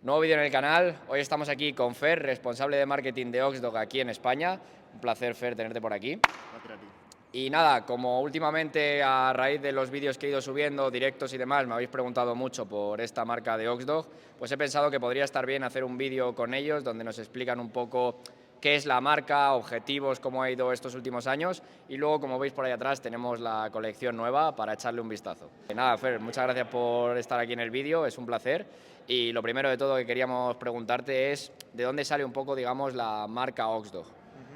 Nuevo vídeo en el canal. Hoy estamos aquí con Fer, responsable de marketing de Oxdog aquí en España. Un placer, Fer, tenerte por aquí. Gracias a ti. Y nada, como últimamente a raíz de los vídeos que he ido subiendo, directos y demás, me habéis preguntado mucho por esta marca de Oxdog, pues he pensado que podría estar bien hacer un vídeo con ellos donde nos explican un poco qué es la marca, objetivos, cómo ha ido estos últimos años y luego, como veis por ahí atrás, tenemos la colección nueva para echarle un vistazo. Nada, Fer, muchas gracias por estar aquí en el vídeo, es un placer. Y lo primero de todo que queríamos preguntarte es ¿de dónde sale un poco, digamos, la marca Oxdog?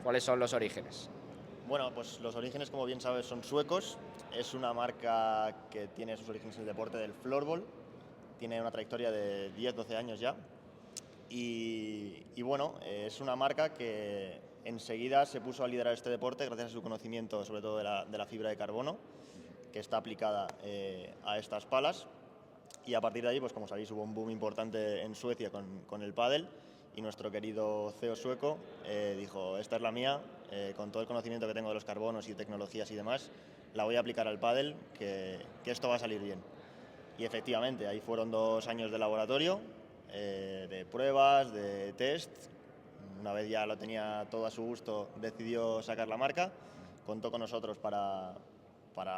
¿Cuáles son los orígenes? Bueno, pues los orígenes, como bien sabes, son suecos. Es una marca que tiene sus orígenes en el deporte del floorball. Tiene una trayectoria de 10-12 años ya. Y bueno, es una marca que enseguida se puso a liderar este deporte gracias a su conocimiento, sobre todo de la fibra de carbono, que está aplicada a estas palas. Y a partir de ahí, pues como sabéis, hubo un boom importante en Suecia con el pádel y nuestro querido CEO sueco dijo, esta es la mía, con todo el conocimiento que tengo de los carbonos y tecnologías y demás, la voy a aplicar al pádel, que esto va a salir bien. Y efectivamente, ahí fueron 2 años de laboratorio, de pruebas, de test. Una vez ya lo tenía todo a su gusto, decidió sacar la marca, contó con nosotros para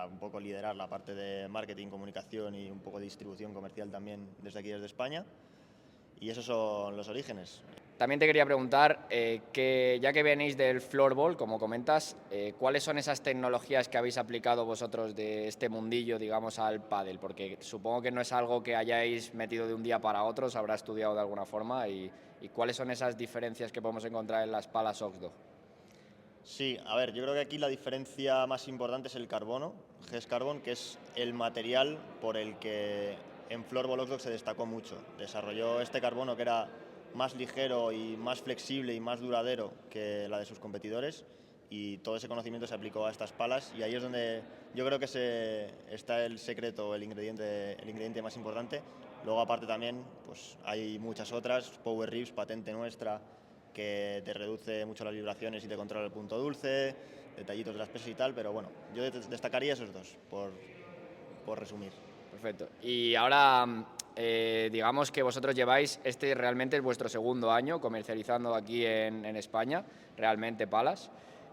un poco liderar la parte de marketing, comunicación y un poco de distribución comercial también desde aquí, desde España. Y esos son los orígenes. También te quería preguntar, que ya que venís del floorball, como comentas, ¿cuáles son esas tecnologías que habéis aplicado vosotros de este mundillo, digamos, al pádel? Porque supongo que no es algo que hayáis metido de un día para otro, se habrá estudiado de alguna forma. ¿Y cuáles son esas diferencias que podemos encontrar en las palas Oxdog? Sí, a ver, yo creo que aquí la diferencia más importante es el carbono, GES Carbon, que es el material por el que en Floorball Oxdog se destacó mucho. Desarrolló este carbono que era más ligero y más flexible y más duradero que la de sus competidores, y todo ese conocimiento se aplicó a estas palas, y ahí es donde yo creo que está el secreto, el ingrediente más importante. Luego aparte también pues hay muchas otras, Power Ribs, patente nuestra, que te reduce mucho las vibraciones y te controla el punto dulce, detallitos de las pesas y tal, pero bueno, yo destacaría esos dos, por resumir. Perfecto. Y ahora, digamos que vosotros lleváis, este realmente es vuestro segundo año comercializando aquí en España, realmente palas.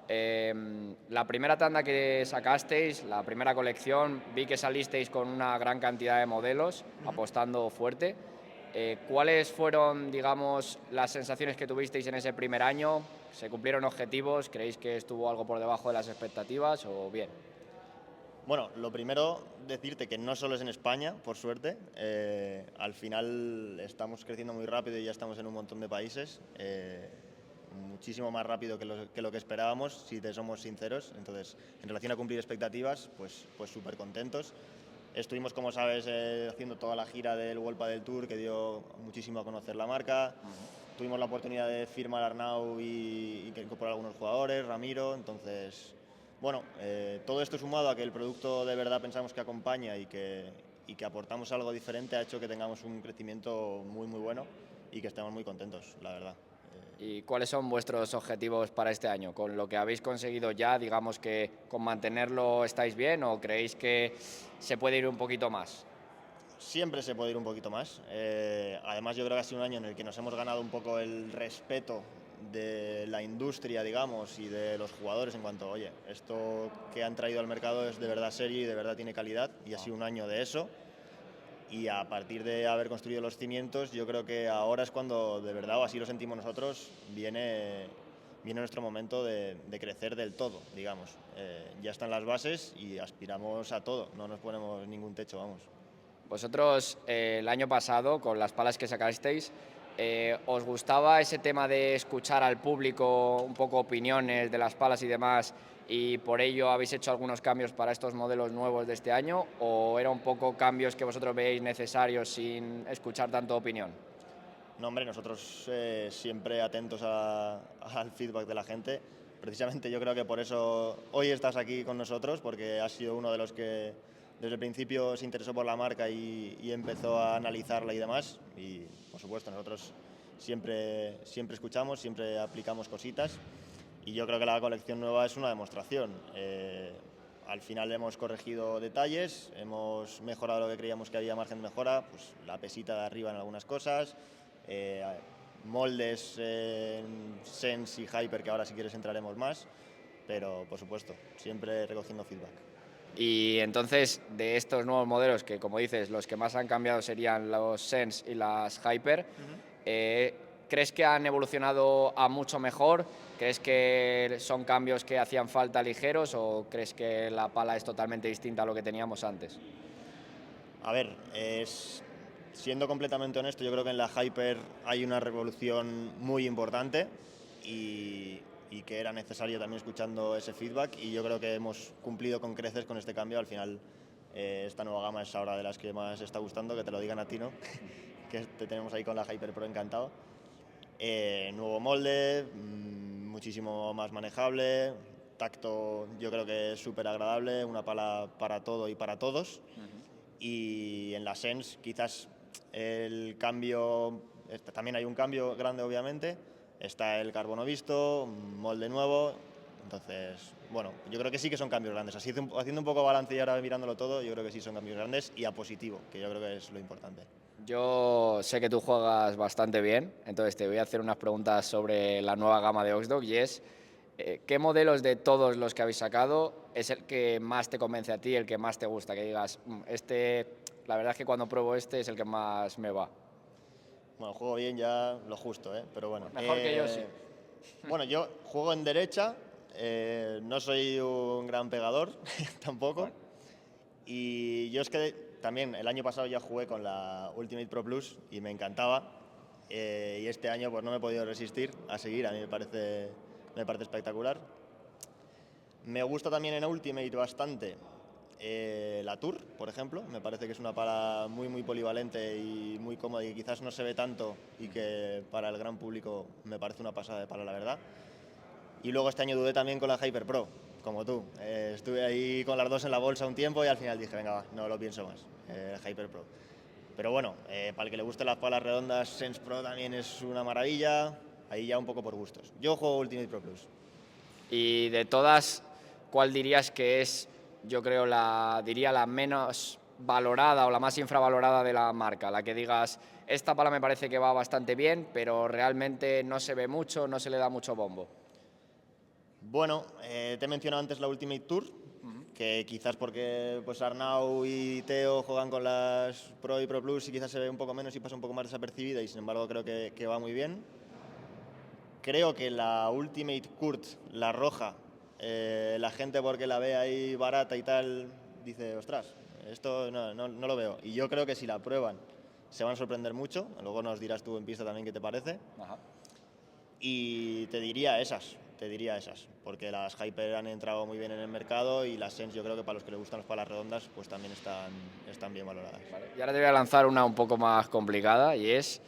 La primera tanda que sacasteis, la primera colección, vi que salisteis con una gran cantidad de modelos, apostando fuerte. ¿Cuáles fueron, digamos, las sensaciones que tuvisteis en ese primer año? ¿Se cumplieron objetivos? ¿Creéis que estuvo algo por debajo de las expectativas o bien? Bueno, lo primero, decirte que no solo es en España, por suerte. Al final estamos creciendo muy rápido y ya estamos en un montón de países. Muchísimo más rápido que lo que esperábamos, si te somos sinceros. Entonces, en relación a cumplir expectativas, pues súper contentos. Estuvimos, como sabes, haciendo toda la gira del World Padel Tour, que dio muchísimo a conocer la marca. Tuvimos la oportunidad de firmar Arnau y que incorporar algunos jugadores, Ramiro. Entonces, bueno, todo esto sumado a que el producto de verdad pensamos que acompaña y que aportamos algo diferente, ha hecho que tengamos un crecimiento muy, muy bueno y que estemos muy contentos, la verdad. ¿Y cuáles son vuestros objetivos para este año? ¿Con lo que habéis conseguido ya, digamos que con mantenerlo estáis bien o creéis que se puede ir un poquito más? Siempre se puede ir un poquito más. Además, yo creo que ha sido un año en el que nos hemos ganado un poco el respeto de la industria, digamos, y de los jugadores en cuanto, oye, esto que han traído al mercado es de verdad serio y de verdad tiene calidad, y ha sido un año de eso. Y a partir de haber construido los cimientos, yo creo que ahora es cuando, de verdad, o así lo sentimos nosotros, viene nuestro momento de crecer del todo, digamos. Ya están las bases y aspiramos a todo, no nos ponemos ningún techo, vamos. Vosotros, el año pasado, con las palas que sacasteis, ¿os gustaba ese tema de escuchar al público un poco opiniones de las palas y demás, y por ello habéis hecho algunos cambios para estos modelos nuevos de este año, o era un poco cambios que vosotros veis necesarios sin escuchar tanto opinión? No, hombre, nosotros siempre atentos al feedback de la gente. Precisamente yo creo que por eso hoy estás aquí con nosotros, porque has sido uno de los que desde el principio se interesó por la marca y empezó a analizarla y demás. Y por supuesto, nosotros siempre escuchamos, siempre aplicamos cositas. Y yo creo que la colección nueva es una demostración. Al final hemos corregido detalles, hemos mejorado lo que creíamos que había margen de mejora, pues la pesita de arriba en algunas cosas, moldes en Sense y Hyper, que ahora si quieres entraremos más, pero por supuesto, siempre recogiendo feedback. Y entonces, de estos nuevos modelos, que como dices, los que más han cambiado serían los Sense y las Hyper, ¿crees que han evolucionado a mucho mejor? ¿Crees que son cambios que hacían falta ligeros o crees que la pala es totalmente distinta a lo que teníamos antes? A ver, siendo completamente honesto, yo creo que en la Hyper hay una revolución muy importante y que era necesario también escuchando ese feedback, y yo creo que hemos cumplido con creces con este cambio. Al final, esta nueva gama es ahora de las que más está gustando, que te lo digan a ti, ¿no? Que te tenemos ahí con la Hyper Pro, encantado. Nuevo molde, muchísimo más manejable, tacto yo creo que es súper agradable, una pala para todo y para todos. Y en la Sense quizás el cambio, también hay un cambio grande obviamente, está el carbono visto, un molde nuevo, entonces bueno, yo creo que sí que son cambios grandes, así haciendo un poco balance y ahora mirándolo todo, yo creo que sí son cambios grandes y a positivo, que yo creo que es lo importante. Yo sé que tú juegas bastante bien, entonces te voy a hacer unas preguntas sobre la nueva gama de Oxdog y es, ¿qué modelos de todos los que habéis sacado es el que más te convence a ti, el que más te gusta? Que digas, la verdad es que cuando pruebo este es el que más me va. Bueno, juego bien ya lo justo, pero bueno. Mejor que yo, sí. Bueno, yo juego en derecha, no soy un gran pegador tampoco. Bueno. Y yo es que también el año pasado ya jugué con la Ultimate Pro Plus y me encantaba. Y este año pues no me he podido resistir a seguir, a mí me parece espectacular. Me gusta también en Ultimate bastante la Tour, por ejemplo. Me parece que es una pala muy polivalente y muy cómoda y que quizás no se ve tanto y que para el gran público me parece una pasada de pala, la verdad. Y luego este año dudé también con la Hyper Pro, como tú. Estuve ahí con las dos en la bolsa un tiempo y al final dije, venga, va, no lo pienso más, Hyper Pro. Pero bueno, para el que le gusten las palas redondas, Sense Pro también es una maravilla, ahí ya un poco por gustos. Yo juego Ultimate Pro Plus. Y de todas, ¿cuál dirías que es, yo creo, la menos valorada o la más infravalorada de la marca? La que digas, esta pala me parece que va bastante bien, pero realmente no se ve mucho, no se le da mucho bombo. Bueno, te he mencionado antes la Ultimate Tour, que quizás porque pues Arnau y Teo juegan con las Pro y Pro Plus y quizás se ve un poco menos y pasa un poco más desapercibida, y sin embargo creo que va muy bien. Creo que la Ultimate Kurt, la roja, la gente porque la ve ahí barata y tal, dice, ostras, esto no lo veo. Y yo creo que si la prueban se van a sorprender mucho, luego nos dirás tú en pista también qué te parece. Ajá. Y te diría esas, porque las Hyper han entrado muy bien en el mercado y las Sense yo creo que para los que les gustan las palas redondas pues también están bien valoradas. Vale. Y ahora te voy a lanzar una un poco más complicada y es,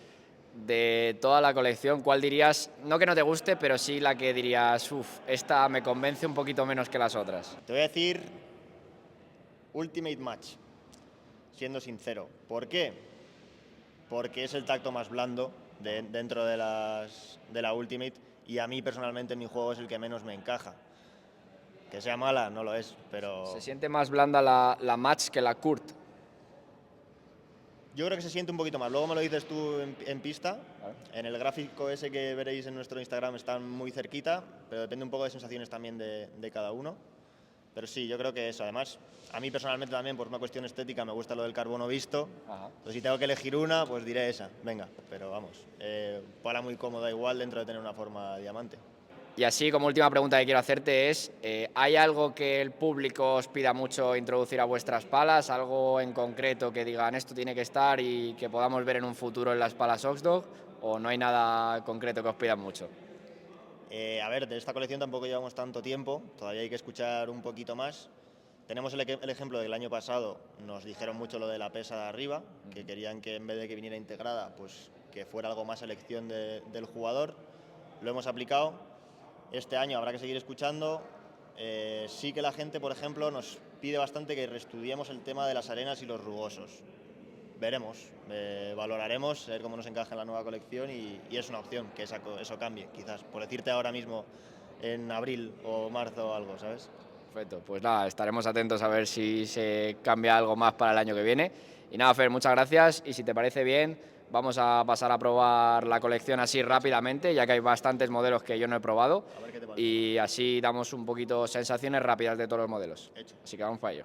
de toda la colección, ¿cuál dirías, no que no te guste, pero sí la que dirías, esta me convence un poquito menos que las otras? Te voy a decir Ultimate Match, siendo sincero. ¿Por qué? Porque es el tacto más blando dentro de la Ultimate y a mí personalmente en mi juego es el que menos me encaja. Que sea mala, no lo es, pero... ¿Se siente más blanda la Match que la Kurt? Yo creo que se siente un poquito más. Luego me lo dices tú en pista. Vale. En el gráfico ese que veréis en nuestro Instagram están muy cerquita, pero depende un poco de sensaciones también de cada uno. Pero sí, yo creo que eso. Además, a mí personalmente también, por una cuestión estética, me gusta lo del carbono visto. Ajá. Entonces, si tengo que elegir una, pues diré esa. Venga, pero vamos, pala muy cómoda igual dentro de tener una forma diamante. Y así, como última pregunta que quiero hacerte es, ¿hay algo que el público os pida mucho introducir a vuestras palas? ¿Algo en concreto que digan esto tiene que estar y que podamos ver en un futuro en las palas Oxdog? ¿O no hay nada concreto que os pidan mucho? A ver, de esta colección tampoco llevamos tanto tiempo, todavía hay que escuchar un poquito más. Tenemos el ejemplo del año pasado, nos dijeron mucho lo de la pesa de arriba, que querían que en vez de que viniera integrada, pues que fuera algo más elección del jugador. Lo hemos aplicado. Este año habrá que seguir escuchando. Sí que la gente, por ejemplo, nos pide bastante que reestudiemos el tema de las arenas y los rugosos. Veremos, valoraremos, a ver cómo nos encaja en la nueva colección y es una opción que eso cambie, quizás, por decirte ahora mismo en abril o marzo o algo, ¿sabes? Perfecto, pues nada, estaremos atentos a ver si se cambia algo más para el año que viene. Y nada, Fer, muchas gracias y si te parece bien, vamos a pasar a probar la colección así rápidamente, ya que hay bastantes modelos que yo no he probado. A ver qué te parece. Y así damos un poquito sensaciones rápidas de todos los modelos. Hecho. Así que vamos para ello.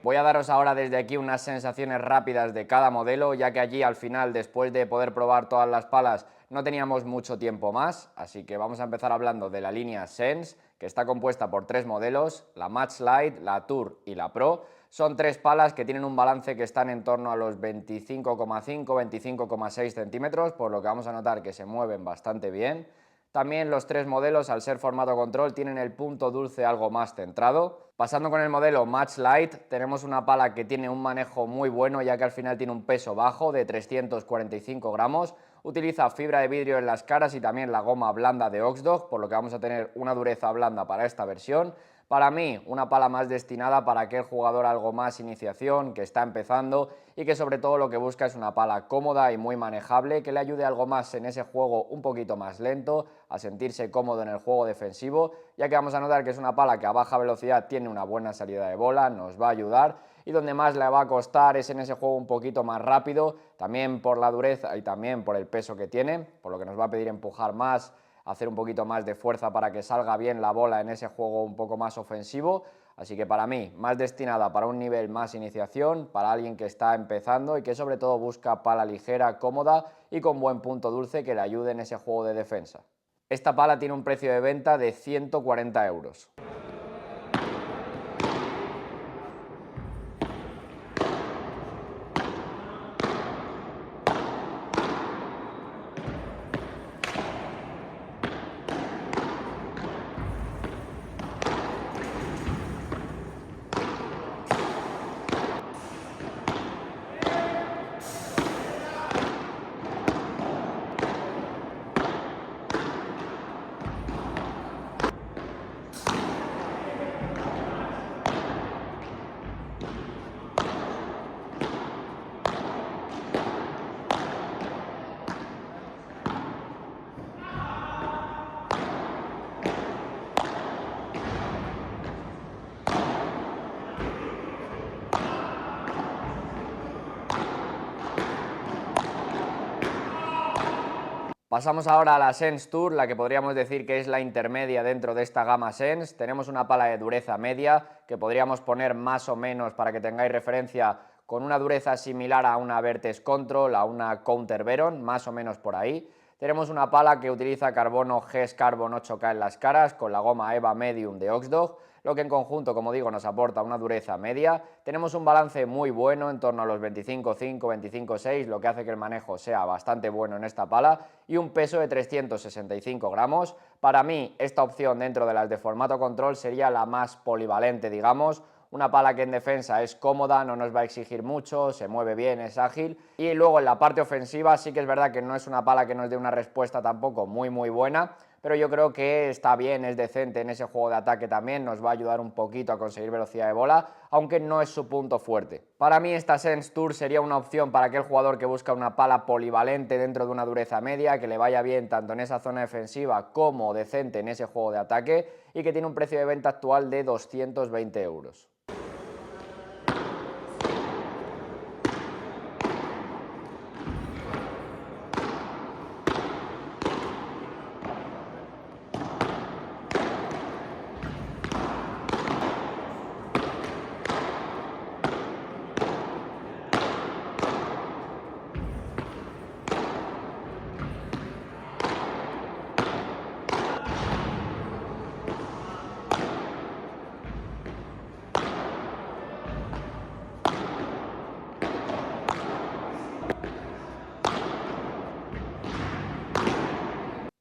Voy a daros ahora desde aquí unas sensaciones rápidas de cada modelo, ya que allí al final, después de poder probar todas las palas, no teníamos mucho tiempo más, así que vamos a empezar hablando de la línea Sense, que está compuesta por 3 modelos, la Match Light, la Tour y la Pro. Son 3 palas que tienen un balance que están en torno a los 25,5-25,6 centímetros, por lo que vamos a notar que se mueven bastante bien. También los 3 modelos, al ser formato control, tienen el punto dulce algo más centrado. Pasando con el modelo Match Light, tenemos una pala que tiene un manejo muy bueno, ya que al final tiene un peso bajo de 345 gramos. Utiliza fibra de vidrio en las caras y también la goma blanda de Oxdog, por lo que vamos a tener una dureza blanda para esta versión. Para mí, una pala más destinada para aquel jugador algo más iniciación, que está empezando y que sobre todo lo que busca es una pala cómoda y muy manejable, que le ayude algo más en ese juego un poquito más lento, a sentirse cómodo en el juego defensivo, ya que vamos a notar que es una pala que a baja velocidad tiene una buena salida de bola, nos va a ayudar, y donde más le va a costar es en ese juego un poquito más rápido, también por la dureza y también por el peso que tiene, por lo que nos va a pedir empujar más, hacer un poquito más de fuerza para que salga bien la bola en ese juego un poco más ofensivo. Así que para mí, más destinada para un nivel más iniciación, para alguien que está empezando y que sobre todo busca pala ligera, cómoda y con buen punto dulce que le ayude en ese juego de defensa. Esta pala tiene un precio de venta de 140 euros. Pasamos ahora a la Sense Tour, la que podríamos decir que es la intermedia dentro de esta gama Sense. Tenemos una pala de dureza media que podríamos poner más o menos, para que tengáis referencia, con una dureza similar a una Vertex Control, a una Counter Veron, más o menos por ahí. Tenemos una pala que utiliza carbono GES Carbon 8K en las caras con la goma EVA Medium de Oxdog, lo que en conjunto, como digo, nos aporta una dureza media. Tenemos un balance muy bueno, en torno a los 25,5, 25,6, lo que hace que el manejo sea bastante bueno en esta pala, y un peso de 365 gramos. Para mí, esta opción dentro de las de formato control sería la más polivalente, digamos. Una pala que en defensa es cómoda, no nos va a exigir mucho, se mueve bien, es ágil. Y luego en la parte ofensiva sí que es verdad que no es una pala que nos dé una respuesta tampoco muy buena, pero yo creo que está bien, es decente en ese juego de ataque también, nos va a ayudar un poquito a conseguir velocidad de bola, aunque no es su punto fuerte. Para mí esta Sense Tour sería una opción para aquel jugador que busca una pala polivalente dentro de una dureza media, que le vaya bien tanto en esa zona defensiva como decente en ese juego de ataque, y que tiene un precio de venta actual de 220 euros.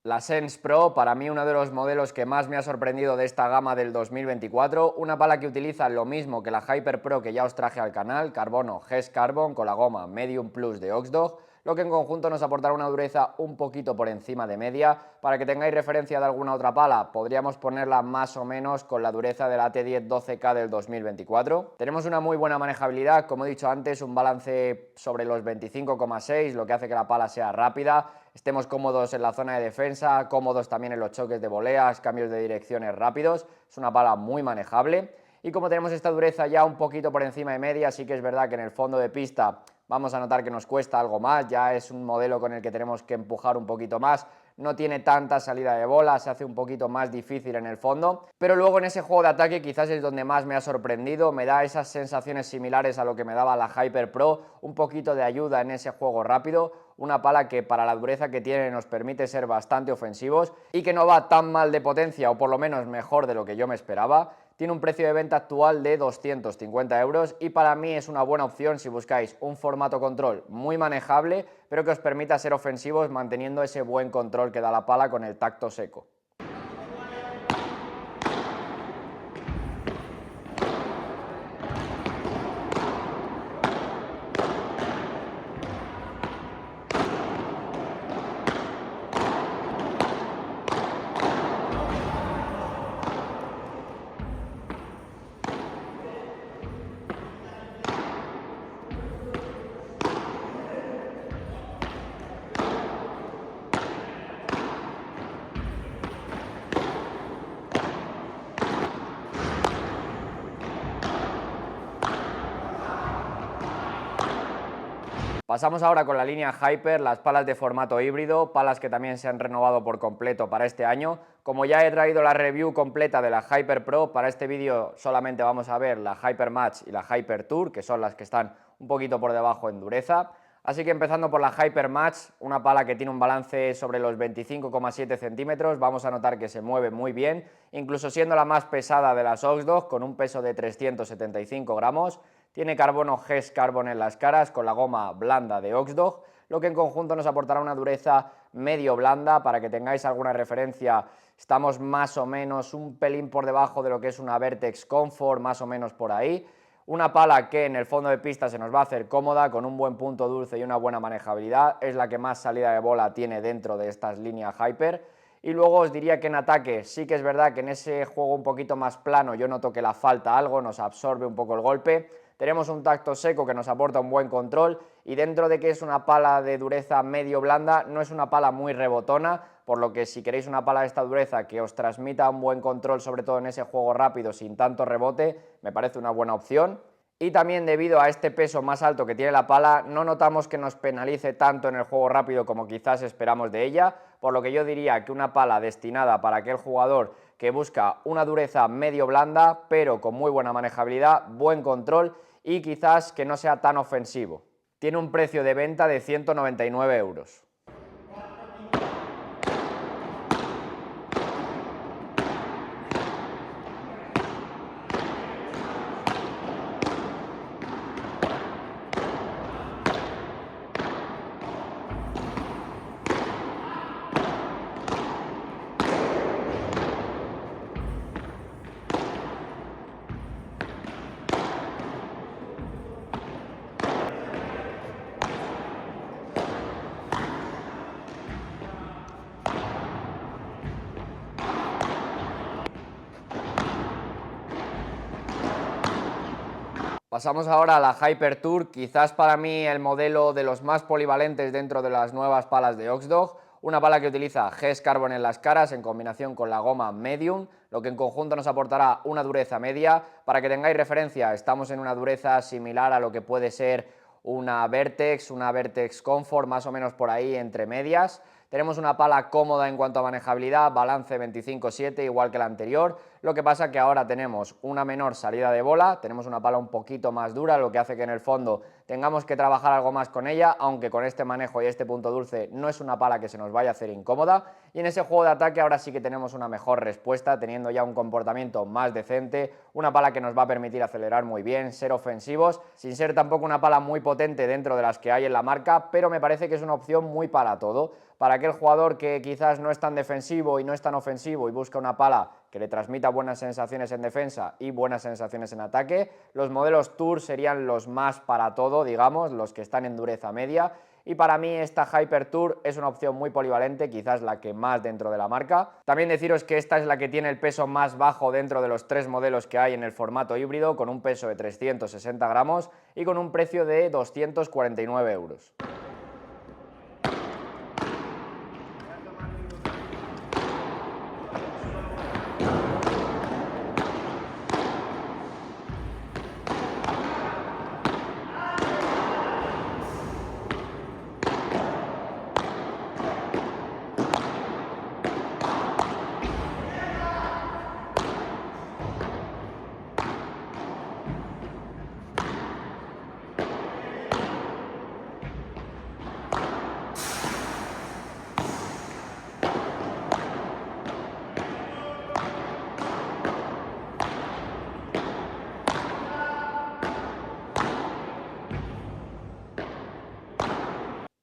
La Sense Pro, para mí uno de los modelos que más me ha sorprendido de esta gama del 2024, una pala que utiliza lo mismo que la Hyper Pro que ya os traje al canal, carbono GES Carbon con la goma Medium Plus de Oxdog, lo que en conjunto nos aportará una dureza un poquito por encima de media. Para que tengáis referencia de alguna otra pala, podríamos ponerla más o menos con la dureza de la T10 12K del 2024. Tenemos una muy buena manejabilidad, como he dicho antes, un balance sobre los 25,6, lo que hace que la pala sea rápida, estemos cómodos en la zona de defensa, cómodos también en los choques de voleas, cambios de direcciones rápidos. Es una pala muy manejable. Y como tenemos esta dureza ya un poquito por encima de media, sí que es verdad que en el fondo de pista vamos a notar que nos cuesta algo más, ya es un modelo con el que tenemos que empujar un poquito más, no tiene tanta salida de bola, se hace un poquito más difícil en el fondo, pero luego en ese juego de ataque quizás es donde más me ha sorprendido, me da esas sensaciones similares a lo que me daba la Hyper Pro, un poquito de ayuda en ese juego rápido, una pala que para la dureza que tiene nos permite ser bastante ofensivos y que no va tan mal de potencia, o por lo menos mejor de lo que yo me esperaba. Tiene un precio de venta actual de 250 euros y para mí es una buena opción si buscáis un formato control muy manejable, pero que os permita ser ofensivos manteniendo ese buen control que da la pala con el tacto seco. Pasamos ahora con la línea Hyper, las palas de formato híbrido, palas que también se han renovado por completo para este año. Como ya he traído la review completa de la Hyper Pro, para este vídeo solamente vamos a ver la Hyper Match y la Hyper Tour, que son las que están un poquito por debajo en dureza. Así que empezando por la Hyper Match, una pala que tiene un balance sobre los 25,7 centímetros, vamos a notar que se mueve muy bien, incluso siendo la más pesada de las Oxdog, con un peso de 375 gramos. Tiene carbono GES Carbon en las caras con la goma blanda de Oxdog, lo que en conjunto nos aportará una dureza medio blanda. Para que tengáis alguna referencia, estamos más o menos un pelín por debajo de lo que es una Vertex Comfort, más o menos por ahí. Una pala que en el fondo de pista se nos va a hacer cómoda, con un buen punto dulce y una buena manejabilidad, es la que más salida de bola tiene dentro de estas líneas Hyper. Y luego os diría que en ataque sí que es verdad que en ese juego un poquito más plano yo noto que la falta algo, nos absorbe un poco el golpe. Tenemos un tacto seco que nos aporta un buen control y dentro de que es una pala de dureza medio blanda, no es una pala muy rebotona, por lo que si queréis una pala de esta dureza que os transmita un buen control, sobre todo en ese juego rápido sin tanto rebote, me parece una buena opción. Y también debido a este peso más alto que tiene la pala, no notamos que nos penalice tanto en el juego rápido como quizás esperamos de ella, por lo que yo diría que una pala destinada para aquel jugador que busca una dureza medio blanda, pero con muy buena manejabilidad, buen control y quizás que no sea tan ofensivo. Tiene un precio de venta de 199 euros. Pasamos ahora a la Hyper Tour, quizás para mí el modelo de los más polivalentes dentro de las nuevas palas de Oxdog, una pala que utiliza GES Carbon en las caras en combinación con la goma Medium, lo que en conjunto nos aportará una dureza media. Para que tengáis referencia, estamos en una dureza similar a lo que puede ser una Vertex Comfort, más o menos por ahí entre medias. Tenemos una pala cómoda en cuanto a manejabilidad, balance 25-7 igual que la anterior, lo que pasa que ahora tenemos una menor salida de bola, tenemos una pala un poquito más dura, lo que hace que en el fondo tengamos que trabajar algo más con ella, aunque con este manejo y este punto dulce no es una pala que se nos vaya a hacer incómoda, y en ese juego de ataque ahora sí que tenemos una mejor respuesta, teniendo ya un comportamiento más decente, una pala que nos va a permitir acelerar muy bien, ser ofensivos, sin ser tampoco una pala muy potente dentro de las que hay en la marca, pero me parece que es una opción muy para todo. Para aquel jugador que quizás no es tan defensivo y no es tan ofensivo y busca una pala que le transmita buenas sensaciones en defensa y buenas sensaciones en ataque, los modelos Tour serían los más para todo, digamos, los que están en dureza media, y para mí esta Hyper Tour es una opción muy polivalente, quizás la que más dentro de la marca. También deciros que esta es la que tiene el peso más bajo dentro de los tres modelos que hay en el formato híbrido, con un peso de 360 gramos y con un precio de 249 euros.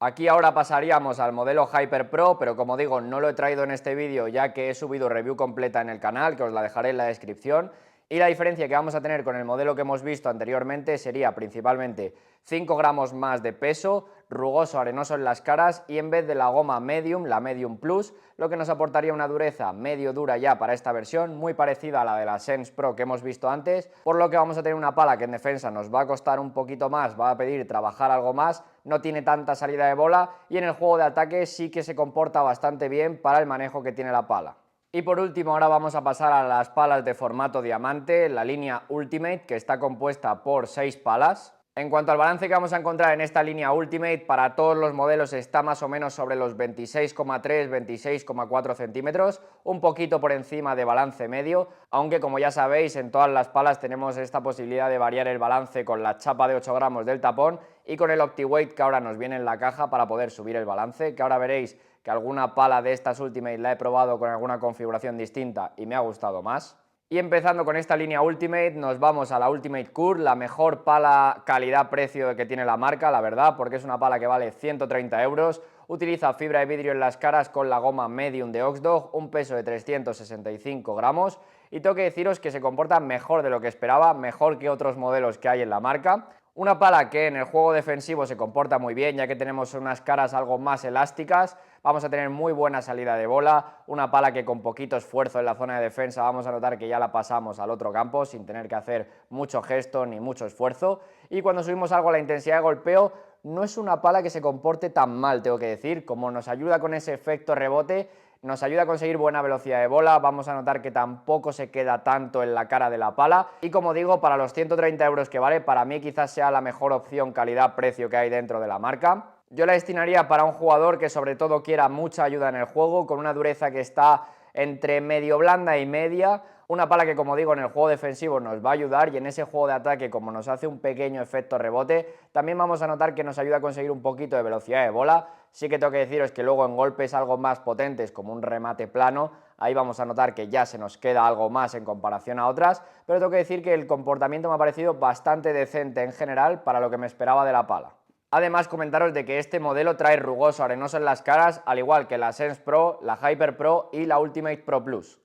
Aquí ahora pasaríamos al modelo Hyper Pro, pero como digo, no lo he traído en este vídeo ya que he subido review completa en el canal, que os la dejaré en la descripción. Y la diferencia que vamos a tener con el modelo que hemos visto anteriormente sería principalmente 5 gramos más de peso, rugoso, arenoso en las caras y en vez de la goma Medium, la Medium Plus, lo que nos aportaría una dureza medio dura ya para esta versión, muy parecida a la de la Sense Pro que hemos visto antes, por lo que vamos a tener una pala que en defensa nos va a costar un poquito más, va a pedir trabajar algo más, no tiene tanta salida de bola y en el juego de ataque sí que se comporta bastante bien para el manejo que tiene la pala. Y por último ahora vamos a pasar a las palas de formato diamante, la línea Ultimate, que está compuesta por 6 palas. En cuanto al balance que vamos a encontrar en esta línea Ultimate, para todos los modelos está más o menos sobre los 26,3-26,4 centímetros, un poquito por encima de balance medio, aunque como ya sabéis en todas las palas tenemos esta posibilidad de variar el balance con la chapa de 8 gramos del tapón y con el OptiWeight que ahora nos viene en la caja para poder subir el balance, que ahora veréis que alguna pala de estas Ultimate la he probado con alguna configuración distinta y me ha gustado más. Y empezando con esta línea Ultimate nos vamos a la Ultimate Core, la mejor pala calidad-precio que tiene la marca, la verdad, porque es una pala que vale 130 euros, utiliza fibra de vidrio en las caras con la goma Medium de Oxdog, un peso de 365 gramos y tengo que deciros que se comporta mejor de lo que esperaba, mejor que otros modelos que hay en la marca. Una pala que en el juego defensivo se comporta muy bien, ya que tenemos unas caras algo más elásticas, vamos a tener muy buena salida de bola, una pala que con poquito esfuerzo en la zona de defensa vamos a notar que ya la pasamos al otro campo sin tener que hacer mucho gesto ni mucho esfuerzo, y cuando subimos algo a la intensidad de golpeo no es una pala que se comporte tan mal, tengo que decir, como nos ayuda con ese efecto rebote, nos ayuda a conseguir buena velocidad de bola, vamos a notar que tampoco se queda tanto en la cara de la pala y como digo, para los 130 euros que vale, para mí quizás sea la mejor opción calidad-precio que hay dentro de la marca. Yo la destinaría para un jugador que sobre todo quiera mucha ayuda en el juego, con una dureza que está entre medio blanda y media, una pala que como digo en el juego defensivo nos va a ayudar y en ese juego de ataque como nos hace un pequeño efecto rebote, también vamos a notar que nos ayuda a conseguir un poquito de velocidad de bola. Sí que tengo que deciros que luego en golpes algo más potentes como un remate plano, ahí vamos a notar que ya se nos queda algo más en comparación a otras, pero tengo que decir que el comportamiento me ha parecido bastante decente en general para lo que me esperaba de la pala. Además comentaros de que este modelo trae rugoso arenoso en las caras, al igual que la Sense Pro, la Hyper Pro y la Ultimate Pro Plus.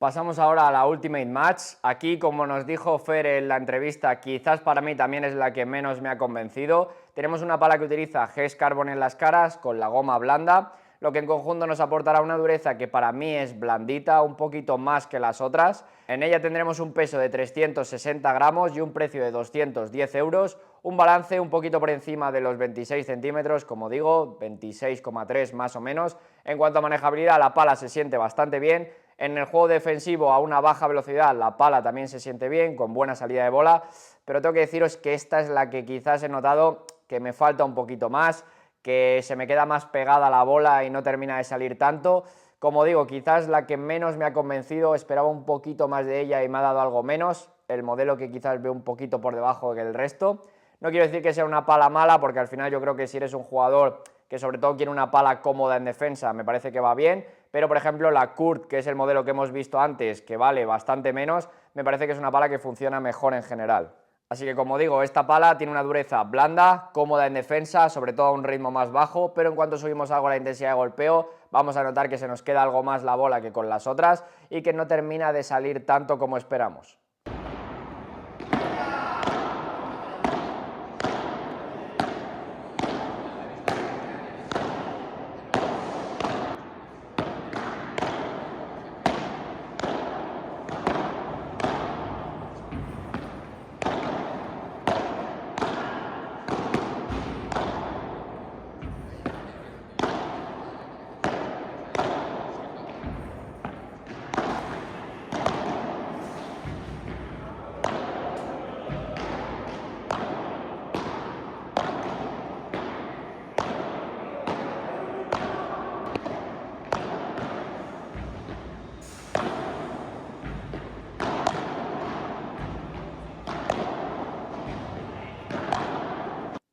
Pasamos ahora a la Ultimate Match. Aquí, como nos dijo Fer en la entrevista, quizás para mí también es la que menos me ha convencido. Tenemos una pala que utiliza GES Carbon en las caras con la goma blanda, lo que en conjunto nos aportará una dureza que para mí es blandita, un poquito más que las otras. En ella tendremos un peso de 360 gramos y un precio de 210 euros, un balance un poquito por encima de los 26 centímetros, como digo, 26,3 más o menos. En cuanto a manejabilidad, la pala se siente bastante bien. En el juego defensivo a una baja velocidad la pala también se siente bien, con buena salida de bola, pero tengo que deciros que esta es la que quizás he notado que me falta un poquito más, que se me queda más pegada la bola y no termina de salir tanto. Como digo, quizás la que menos me ha convencido, esperaba un poquito más de ella y me ha dado algo menos, el modelo que quizás veo un poquito por debajo que el resto. No quiero decir que sea una pala mala, porque al final yo creo que si eres un jugador que sobre todo quiere una pala cómoda en defensa, me parece que va bien, pero por ejemplo la Kurt, que es el modelo que hemos visto antes, que vale bastante menos, me parece que es una pala que funciona mejor en general. Así que como digo, esta pala tiene una dureza blanda, cómoda en defensa, sobre todo a un ritmo más bajo, pero en cuanto subimos algo la intensidad de golpeo, vamos a notar que se nos queda algo más la bola que con las otras y que no termina de salir tanto como esperamos.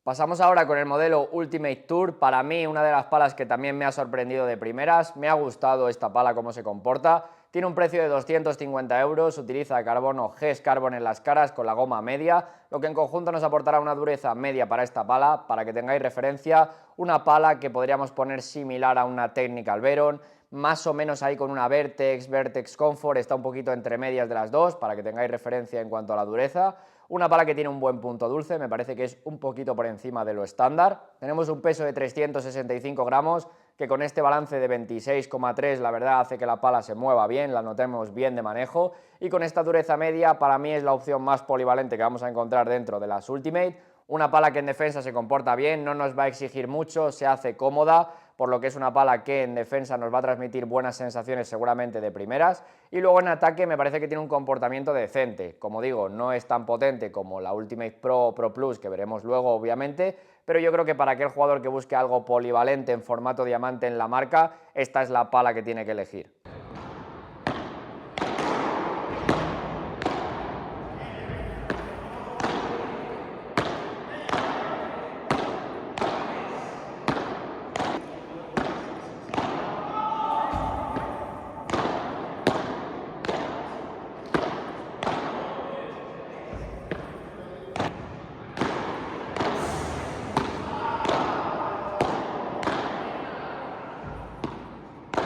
Pasamos ahora con el modelo Ultimate Tour. Para mí, una de las palas que también me ha sorprendido de primeras. Me ha gustado esta pala, cómo se comporta. Tiene un precio de 250 euros, utiliza carbono GES Carbon en las caras con la goma media, lo que en conjunto nos aportará una dureza media para esta pala. Para que tengáis referencia, una pala que podríamos poner similar a una Technical Veron, más o menos ahí con una Vertex Comfort, está un poquito entre medias de las dos, para que tengáis referencia en cuanto a la dureza. Una pala que tiene un buen punto dulce, me parece que es un poquito por encima de lo estándar. Tenemos un peso de 365 gramos, que con este balance de 26,3 la verdad hace que la pala se mueva bien, la notemos bien de manejo, y con esta dureza media para mí es la opción más polivalente que vamos a encontrar dentro de las Ultimate. Una pala que en defensa se comporta bien, no nos va a exigir mucho, se hace cómoda, por lo que es una pala que en defensa nos va a transmitir buenas sensaciones seguramente de primeras, y luego en ataque me parece que tiene un comportamiento decente. Como digo, no es tan potente como la Ultimate Pro Plus, que veremos luego obviamente, pero yo creo que para aquel jugador que busque algo polivalente en formato diamante en la marca, esta es la pala que tiene que elegir.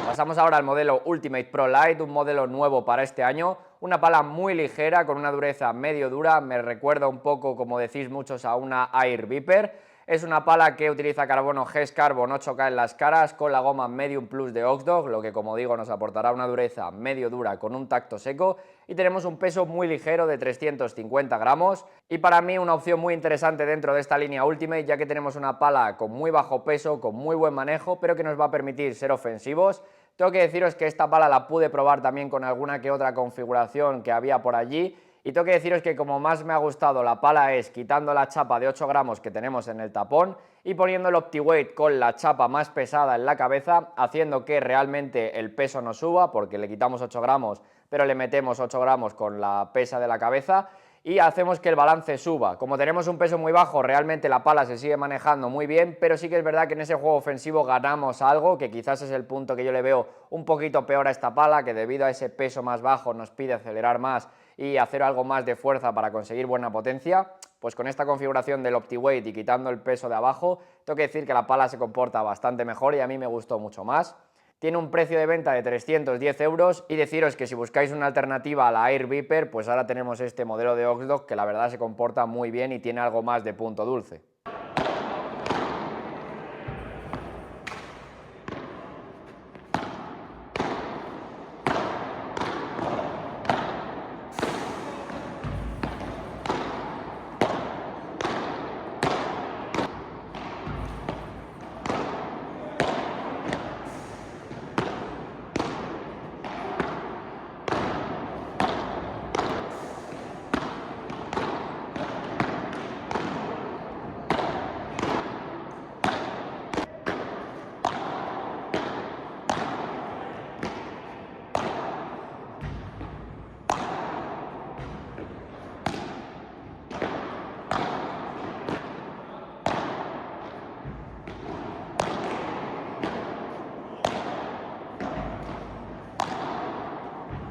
Pasamos ahora al modelo Ultimate Pro Lite, un modelo nuevo para este año, una pala muy ligera con una dureza medio dura, me recuerda un poco, como decís muchos, a una Air Viper. Es una pala que utiliza carbono GES Carbon 8K en las caras con la goma Medium Plus de Oxdog, lo que como digo nos aportará una dureza medio dura con un tacto seco, y tenemos un peso muy ligero de 350 gramos y para mí una opción muy interesante dentro de esta línea Ultimate, ya que tenemos una pala con muy bajo peso, con muy buen manejo, pero que nos va a permitir ser ofensivos. Tengo que deciros que esta pala la pude probar también con alguna que otra configuración que había por allí, y tengo que deciros que como más me ha gustado la pala es quitando la chapa de 8 gramos que tenemos en el tapón y poniendo el OptiWeight con la chapa más pesada en la cabeza, haciendo que realmente el peso no suba porque le quitamos 8 gramos pero le metemos 8 gramos con la pesa de la cabeza y hacemos que el balance suba. Como tenemos un peso muy bajo, realmente la pala se sigue manejando muy bien, pero sí que es verdad que en ese juego ofensivo ganamos algo, que quizás es el punto que yo le veo un poquito peor a esta pala, que debido a ese peso más bajo nos pide acelerar más y hacer algo más de fuerza para conseguir buena potencia. Pues con esta configuración del OptiWeight y quitando el peso de abajo, tengo que decir que la pala se comporta bastante mejor y a mí me gustó mucho más. Tiene un precio de venta de 310 euros y deciros que si buscáis una alternativa a la Air Viper, pues ahora tenemos este modelo de Oxdog que la verdad se comporta muy bien y tiene algo más de punto dulce.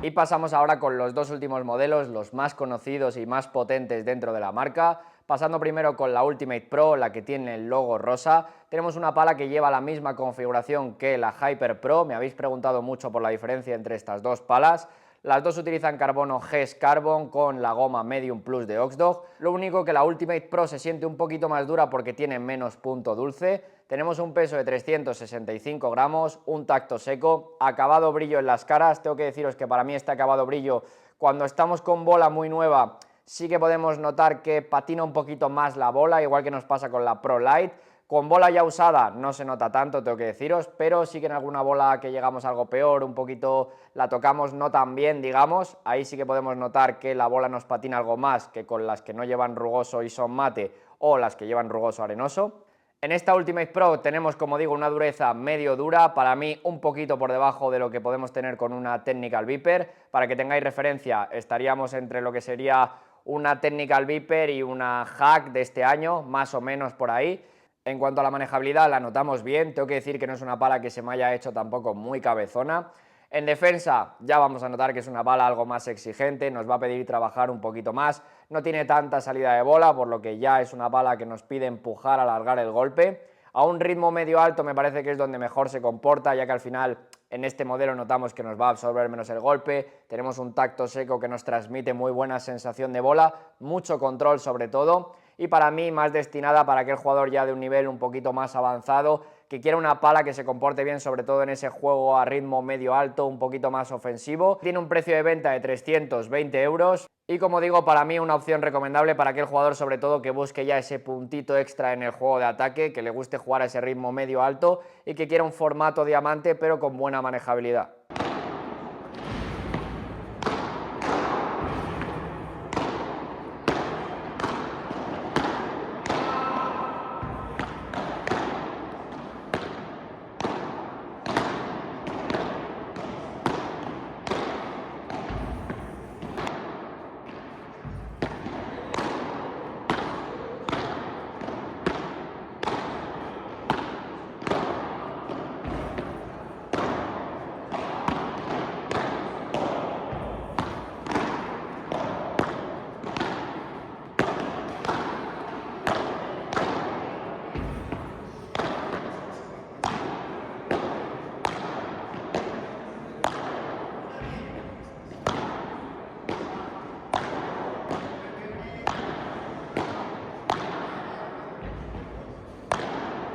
Y pasamos ahora con los dos últimos modelos, los más conocidos y más potentes dentro de la marca. Pasando primero con la Ultimate Pro, la que tiene el logo rosa. Tenemos una pala que lleva la misma configuración que la Hyper Pro. Me habéis preguntado mucho por la diferencia entre estas dos palas. Las dos utilizan carbono GES Carbon con la goma Medium Plus de Oxdog. Lo único que la Ultimate Pro se siente un poquito más dura porque tiene menos punto dulce. Tenemos un peso de 365 gramos, un tacto seco, acabado brillo en las caras. Tengo que deciros que para mí este acabado brillo, cuando estamos con bola muy nueva, sí que podemos notar que patina un poquito más la bola, igual que nos pasa con la Pro Lite. Con bola ya usada no se nota tanto, tengo que deciros, pero sí que en alguna bola que llegamos algo peor, un poquito la tocamos no tan bien, digamos, ahí sí que podemos notar que la bola nos patina algo más que con las que no llevan rugoso y son mate o las que llevan rugoso arenoso. En esta Ultimate Pro tenemos, como digo, una dureza medio dura, para mí un poquito por debajo de lo que podemos tener con una Technical Viper. Para que tengáis referencia, estaríamos entre lo que sería una Technical Viper y una Hack de este año, más o menos por ahí. En cuanto a la manejabilidad, la notamos bien, tengo que decir que no es una pala que se me haya hecho tampoco muy cabezona. En defensa ya vamos a notar que es una pala algo más exigente, nos va a pedir trabajar un poquito más, no tiene tanta salida de bola, por lo que ya es una pala que nos pide empujar, alargar el golpe. A un ritmo medio alto me parece que es donde mejor se comporta, ya que al final en este modelo notamos que nos va a absorber menos el golpe, tenemos un tacto seco que nos transmite muy buena sensación de bola, mucho control sobre todo, y para mí más destinada para aquel jugador ya de un nivel un poquito más avanzado, que quiera una pala que se comporte bien, sobre todo en ese juego a ritmo medio alto, un poquito más ofensivo. Tiene un precio de venta de 320 euros y, como digo, para mí una opción recomendable para aquel jugador sobre todo que busque ya ese puntito extra en el juego de ataque, que le guste jugar a ese ritmo medio alto y que quiera un formato diamante pero con buena manejabilidad.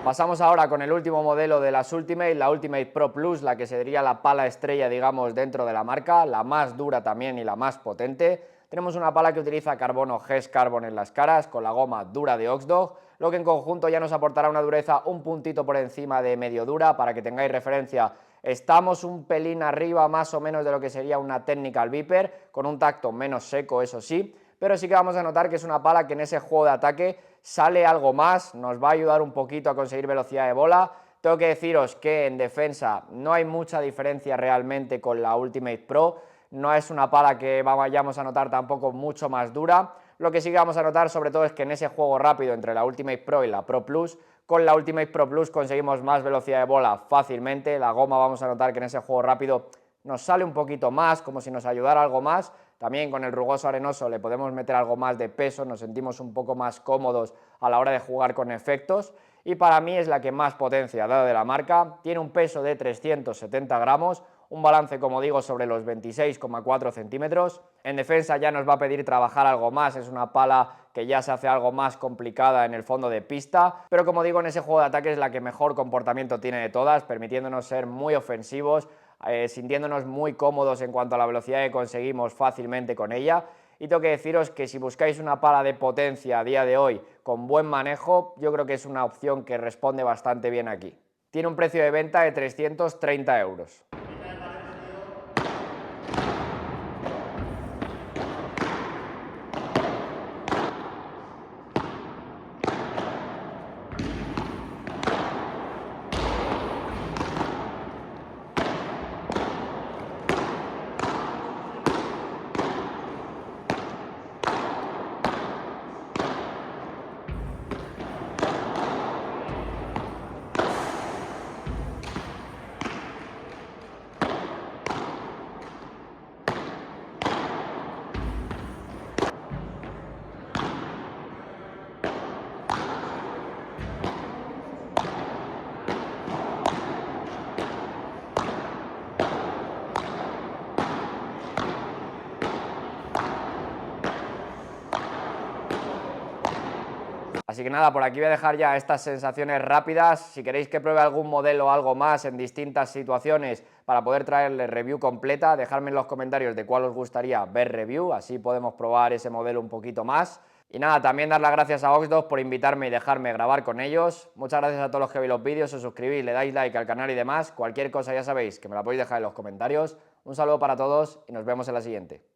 Pasamos ahora con el último modelo de las Ultimate, la Ultimate Pro Plus, la que sería la pala estrella, digamos, dentro de la marca, la más dura también y la más potente. Tenemos una pala que utiliza carbono GES Carbon en las caras, con la goma dura de Oxdog, lo que en conjunto ya nos aportará una dureza un puntito por encima de medio dura. Para que tengáis referencia, estamos un pelín arriba más o menos de lo que sería una Technical Viper, con un tacto menos seco, eso sí, pero sí que vamos a notar que es una pala que en ese juego de ataque sale algo más, nos va a ayudar un poquito a conseguir velocidad de bola. Tengo que deciros que en defensa no hay mucha diferencia realmente con la Ultimate Pro, no es una pala que vayamos a notar tampoco mucho más dura. Lo que sí que vamos a notar sobre todo es que en ese juego rápido entre la Ultimate Pro y la Pro Plus, con la Ultimate Pro Plus conseguimos más velocidad de bola fácilmente. La goma vamos a notar que en ese juego rápido nos sale un poquito más, como si nos ayudara algo más. También con el rugoso arenoso le podemos meter algo más de peso, nos sentimos un poco más cómodos a la hora de jugar con efectos, y para mí es la que más potencia ha dado de la marca. Tiene un peso de 370 gramos, un balance, como digo, sobre los 26,4 centímetros. En defensa ya nos va a pedir trabajar algo más, es una pala que ya se hace algo más complicada en el fondo de pista, pero como digo, en ese juego de ataque es la que mejor comportamiento tiene de todas, permitiéndonos ser muy ofensivos, sintiéndonos muy cómodos en cuanto a la velocidad que conseguimos fácilmente con ella. Y tengo que deciros que si buscáis una pala de potencia a día de hoy con buen manejo, yo creo que es una opción que responde bastante bien aquí. Tiene un precio de venta de 330 euros. Así que nada, por aquí voy a dejar ya estas sensaciones rápidas. Si queréis que pruebe algún modelo o algo más en distintas situaciones para poder traerle review completa, dejadme en los comentarios de cuál os gustaría ver review, así podemos probar ese modelo un poquito más. Y nada, también dar las gracias a Oxdog por invitarme y dejarme grabar con ellos. Muchas gracias a todos los que veis los vídeos, os suscribís, le dais like al canal y demás. Cualquier cosa ya sabéis que me la podéis dejar en los comentarios. Un saludo para todos y nos vemos en la siguiente.